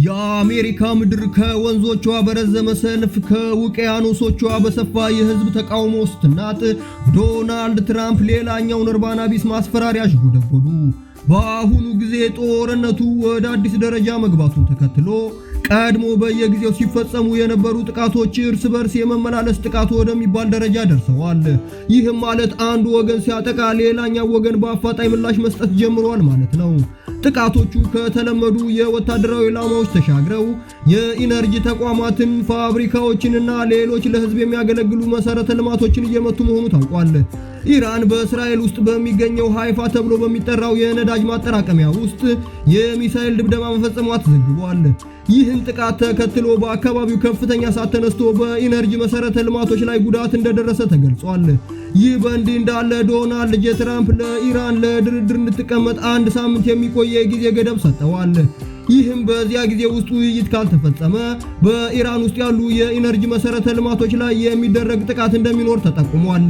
የአሜሪካ ምድር ከወንዞቿ በረዘመ ሰልፍ ከውቅያኖሶቿ በሰፋ የህዝብ ተቃውሞ ስትናጥ ዶናልድ ትራምፕ ሌላኛውን እርባና ቢስ ማስፈራሪያ አሽጎደጎዱ። በአሁኑ ጊዜ ጦርነቱ ወደ አዲስ ደረጃ መግባቱን ተከትሎ ቀድሞ በየጊዜው ሲፈጸሙ የነበሩ ጥቃቶች እርስ በርስ የመመላለስ ጥቃት ወደሚባል ደረጃ ደርሰዋል። ይህም ማለት አንዱ ወገን ሲያጠቃ ሌላኛው ወገን በአፋጣኝ ምላሽ መስጠት ጀምሯል ማለት ነው። ጥቃቶቹ ከተለመዱ የወታደራዊ ኢላማዎች ተሻግረው የኢነርጂ ተቋማትን፣ ፋብሪካዎችንና ሌሎች ለህዝብ የሚያገለግሉ መሰረተ ልማቶችን እየመቱ መሆኑ ታውቋል። ኢራን በእስራኤል ውስጥ በሚገኘው ሃይፋ ተብሎ በሚጠራው የነዳጅ ማጠራቀሚያ ውስጥ የሚሳኤል ድብደባ መፈጸሟ ተዘግቧል። ይህን ጥቃት ተከትሎ በአካባቢው ከፍተኛ እሳት ተነስቶ በኢነርጂ መሰረተ ልማቶች ላይ ጉዳት እንደደረሰ ተገልጿል። ይህ በእንዲህ እንዳለ ዶናልድ ጄ ትራምፕ ለኢራን ለድርድር እንድትቀመጥ አንድ ሳምንት የሚቆይ የጊዜ ገደብ ሰጥተዋል። ይህም በዚያ ጊዜ ውስጥ ውይይት ካልተፈጸመ በኢራን ውስጥ ያሉ የኢነርጂ መሰረተ ልማቶች ላይ የሚደረግ ጥቃት እንደሚኖር ተጠቁሟል።